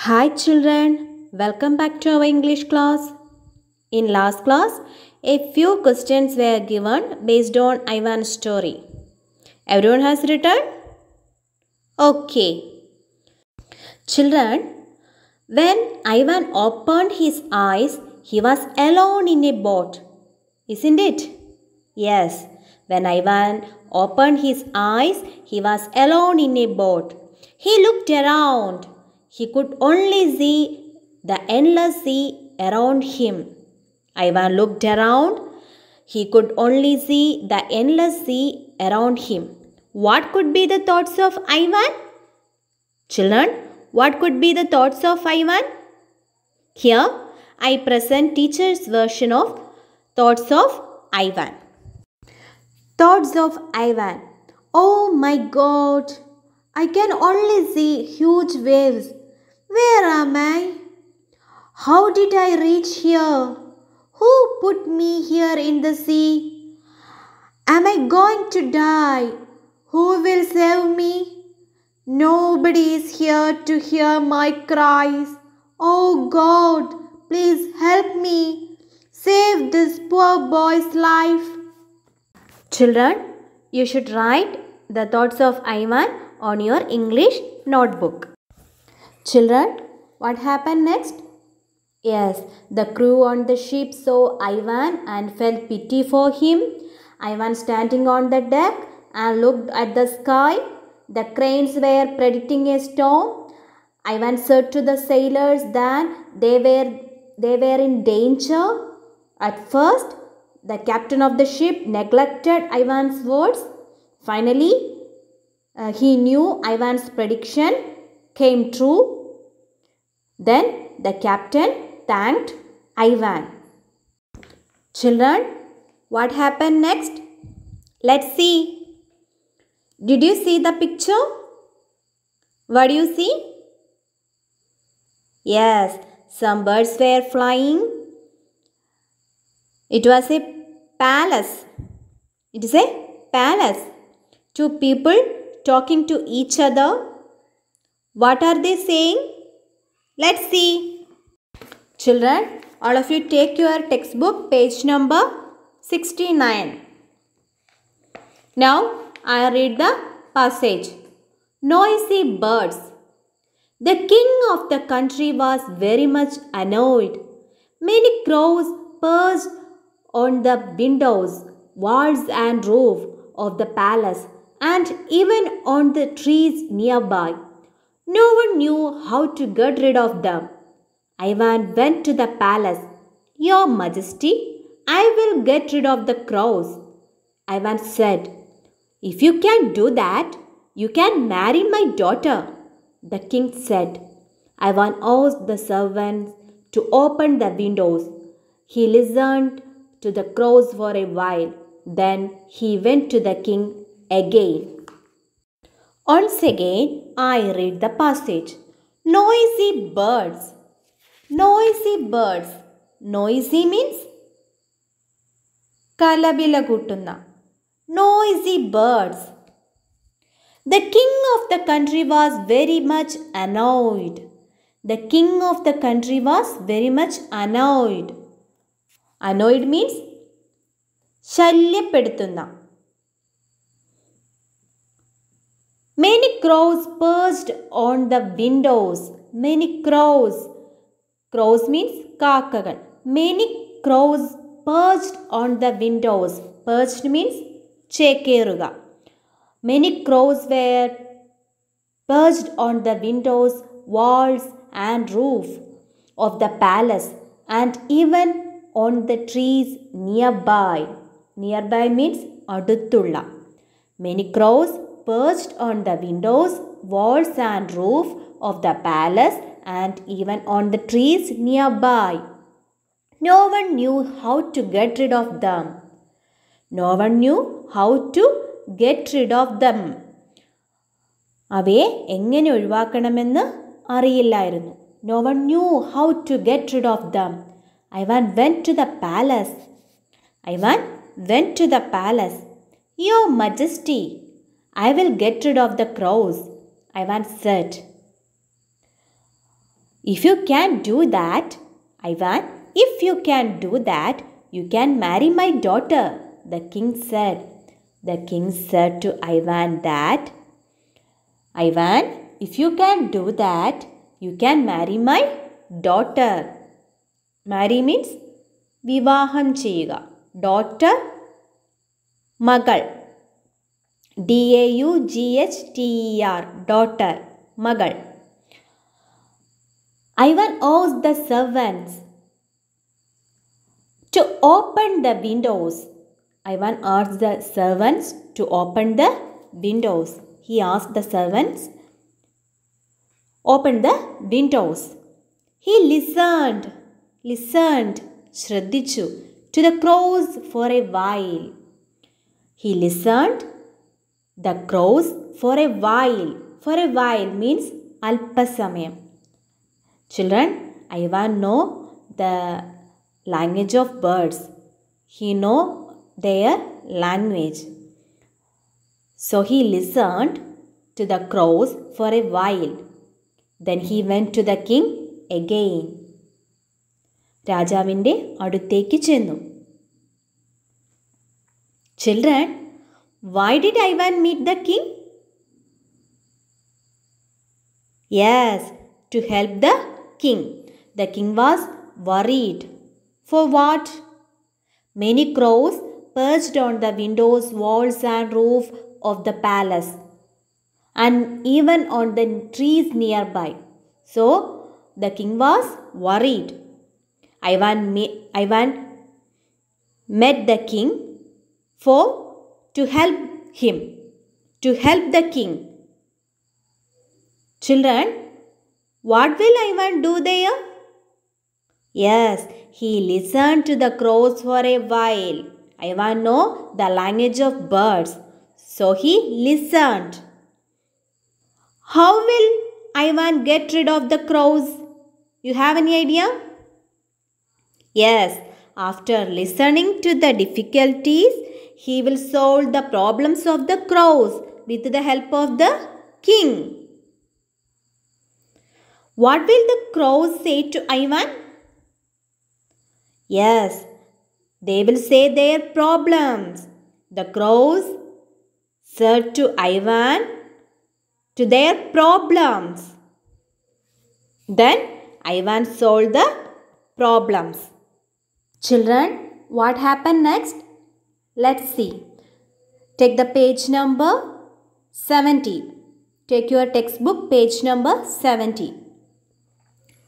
Hi children, welcome back to our English class. In last class, a few questions were given based on Ivan's story. Everyone has written? Okay. Children, when Ivan opened his eyes, he was alone in a boat. Isn't it? Yes, when Ivan opened his eyes, he was alone in a boat. He looked around. He could only see the endless sea around him. Ivan looked around. He could only see the endless sea around him. What could be the thoughts of Ivan? Children, what could be the thoughts of Ivan? Here, I present teacher's version of thoughts of Ivan. Thoughts of Ivan. Oh my God! I can only see huge waves. Where am I? How did I reach here? Who put me here in the sea? Am I going to die? Who will save me? Nobody is here to hear my cries. Oh God, please help me. Save this poor boy's life. Children, you should write the thoughts of Ivan on your English notebook. Children, what happened next? Yes, the crew on the ship saw Ivan and felt pity for him. Ivan standing on the deck and looked at the sky. The cranes were predicting a storm. Ivan said to the sailors that they were in danger. At first, the captain of the ship neglected Ivan's words. Finally, he knew Ivan's prediction came true. Then the captain thanked Ivan. Children, what happened next? Let's see. Did you see the picture? What do you see? Yes, some birds were flying. It was a palace. It is a palace. Two people talking to each other. What are they saying? Let's see. Children, all of you take your textbook, page number 69. Now, I read the passage. Noisy birds. The king of the country was very much annoyed. Many crows perched on the windows, walls and roof of the palace and even on the trees nearby. No one knew how to get rid of them. Ivan went to the palace. Your Majesty, I will get rid of the crows. Ivan said, If you can do that, you can marry my daughter. The king said. Ivan asked the servants to open the windows. He listened to the crows for a while. Then he went to the king again. Once again, I read the passage. Noisy birds. Noisy birds. Noisy means kalabila kuttunna. Noisy birds. The king of the country was very much annoyed. The king of the country was very much annoyed. Annoyed means ശല്യപ്പെടുത്തുന്ന. Many crows perched on the windows. Many crows. Crows means കാക്കകൾ. Many crows perched on the windows. Perched means ചേക്കേറുക. Many crows were perched on the windows, walls and roof of the palace and even on the trees nearby. Nearby means അടുത്തുള്ള. Many crows perched on the windows, walls and roof of the palace and even on the trees nearby. No one knew how to get rid of them. No one knew how to get rid of them. അവയെ എങ്ങനെ ഒഴിവാക്കണമെന്ന് അറിയില്ലായിരുന്നു. No one knew how to get rid of them. Ivan went to the palace. Ivan went to the palace. Your Majesty, I will get rid of the crows. Ivan said. If you can do that, Ivan, if you can do that, you can marry my daughter, the king said. The king said to Ivan that, Ivan, if you can do that, you can marry my daughter. Marry means വിവാഹം ചെയ്യുക. Daughter, മകൾ. DAUGHTER, daughter, മകൾ. Ivan asked the servants to open the windows. Ivan asked the servants to open the windows. He asked the servants, open the windows. He listened, ശ്രദ്ധിച്ചു, to the crows for a while. He listened the crows for a while. For a while means alpasamyam. Children, Ivan know the language of birds. He know their language. So he listened to the crows for a while. Then he went to the king again. രാജാവിൻ്റെ അടുത്തേക്ക് ചെന്നു. Children, why did Ivan meet the king? Yes, to help the king. The king was worried. For what? Many crows perched on the windows, walls and roof of the palace, and even on the trees nearby. So the king was worried. Ivan met the king to help him, to help the king. Children, what will Ivan do there? Yes, he listened to the crows for a while. Ivan know the language of birds, so he listened. How will Ivan get rid of the crows? You have any idea? Yes, after listening to the difficulties, he will solve the problems of the crows with the help of the king. What will the crows say to Ivan? Yes, they will say their problems. The crows said to Ivan to their problems. Then Ivan solved the problems. Children, what happened next? Let's see. Take the page number 70. Take your textbook, page number 70.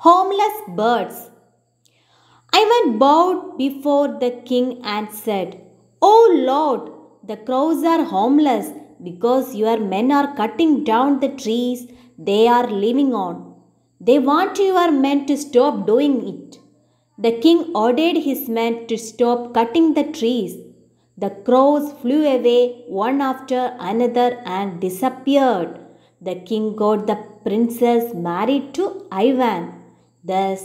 Homeless birds. Ivan bowed before the king and said, "Oh Lord, the crows are homeless because your men are cutting down the trees they are living on. They want your men to stop doing it." The king ordered his men to stop cutting the trees. The crows flew away one after another and disappeared. The king got the princess married to Ivan. Thus,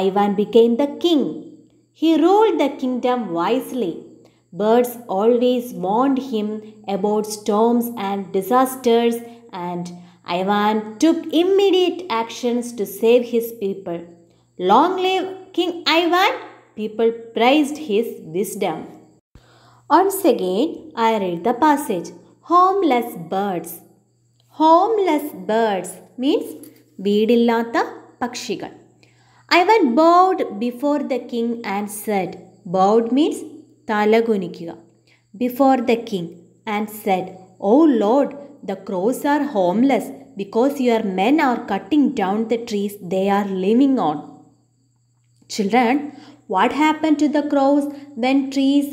Ivan became the king. He ruled the kingdom wisely. Birds always warned him about storms and disasters, and Ivan took immediate actions to save his people. Long live King Ivan! People praised his wisdom. Once again, I read the passage. Homeless birds. Homeless birds means വീടില്ലാത്ത പക്ഷികൾ. Ivan bowed before the king and said, bowed means തലകുനിക്കുക. Before the king and said, "Oh Lord, the crows are homeless because your men are cutting down the trees they are living on." Children, what happened to the crows when trees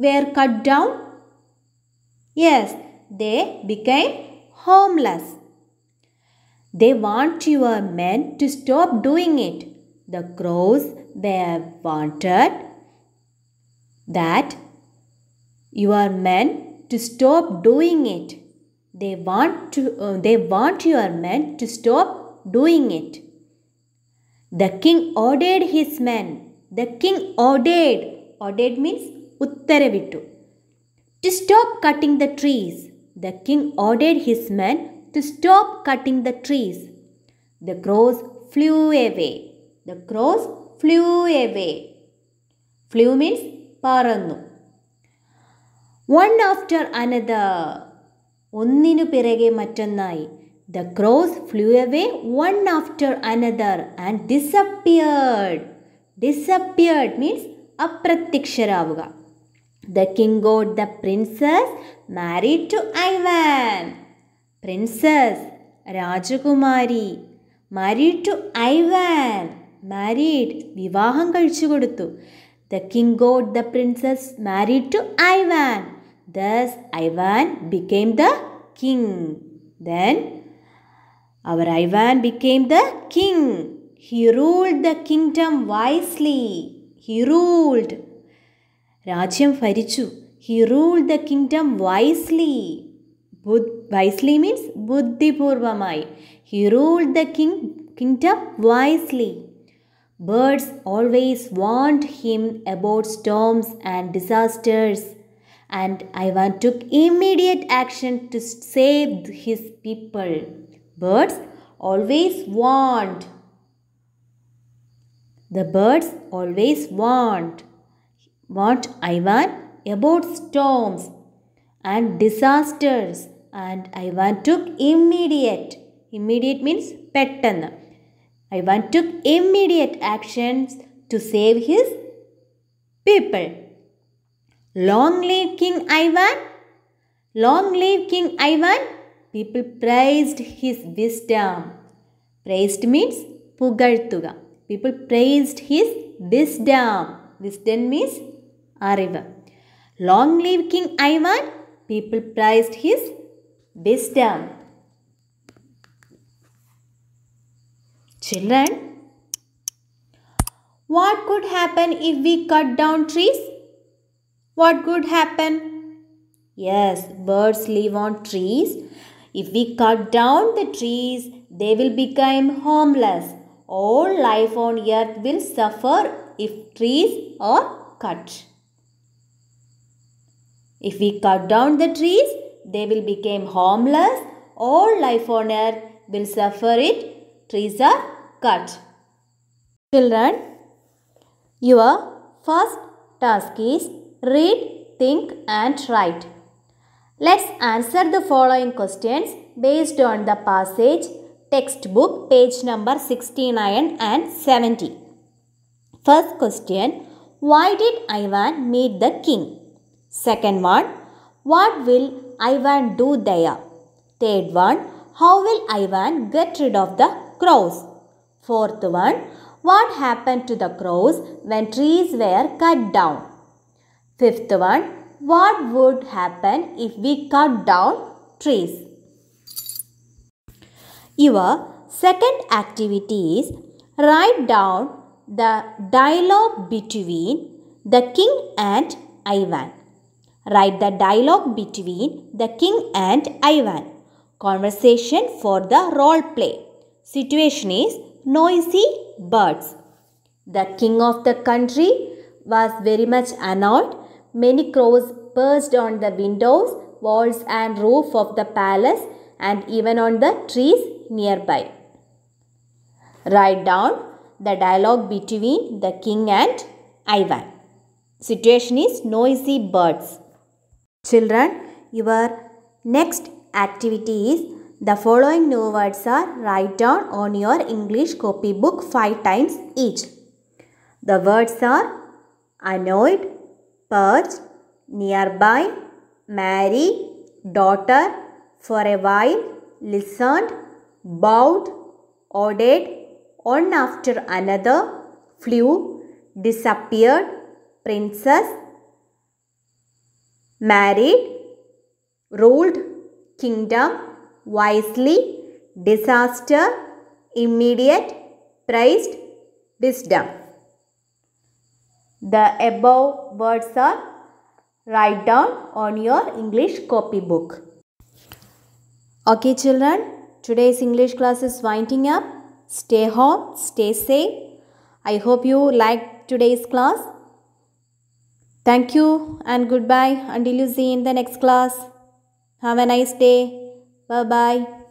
were cut down? Yes, they became homeless. They want your men to stop doing it. The crows were wanted that your men to stop doing it. They want your men to stop doing it. The king ordered his men. The king ordered. Ordered means uttaravittu. To stop cutting the trees. The king ordered his men to stop cutting the trees. The crows flew away. The crows flew away. Flew means പറന്നു. One after another. ഒന്നിനു പിറകെ മറ്റൊന്നായി. The crows flew away one after another and disappeared. Disappeared means അപ്രത്യക്ഷരാവുക. The king got the princess married to Ivan. Princess, രാജകുമാരി, married to Ivan. Married, വിവാഹം കഴിച്ചു കൊടുത്തു. The king got the princess married to Ivan. Thus, Ivan became the king. Then, our Ivan became the king. He ruled the kingdom wisely. He ruled. രാജ്യം ഭരിച്ചു. He ruled the kingdom wisely. Wisely means ബുദ്ധിപൂർവമായി. He ruled the kingdom wisely. Birds always warned him about storms and disasters, and Ivan took immediate action to save his people. Birds always warned. The birds always warned Ivan about storms and disasters, and Ivan took immediate means pettannu. Ivan took immediate actions to save his people. Long live King Ivan! Long live King Ivan! People praised his wisdom. Praised means പുകഴ്ത്തുക. People praised his wisdom. Wisdom means അറിവ്. Long live King Ivan! People praised his wisdom. Children, what could happen if we cut down trees? What could happen? Yes, birds live on trees. If we cut down the trees, they will become homeless. All life on earth will suffer if trees are cut. If we cut down the trees, they will become homeless. All life on earth will suffer it. Trees are cut. Children, your first task is read, think and write. Let's answer the following questions based on the passage textbook page number 69 and 70. First question, why did Ivan meet the king? Second one, what will Ivan do there? Third one, how will Ivan get rid of the crows? Fourth one, what happened to the crows when trees were cut down? Fifth one, what would happen if we cut down trees? Your second activity is write down the dialogue between the king and Ivan. Write the dialogue between the king and Ivan. Conversation for the role play. Situation is noisy birds. The king of the country was very much annoyed. Many crows perched on the windows, walls and roof of the palace and even on the trees nearby. Write down the dialogue between the king and Ivan. Situation is noisy birds. Children, your next activity is the following new words are write down on your English copybook 5 times each. The words are annoyed, perched, nearby, marry, daughter, for a while, listened, bowed, ordered, one after another, flew, disappeared, princess, married, ruled, kingdom, wisely, disaster, immediate, praised, wisdom. The above words are write down on your English copybook. Okay children, today's English class is winding up. Stay home, stay safe. I hope you liked today's class. Thank you and goodbye until you see in the next class. Have a nice day. Bye-bye.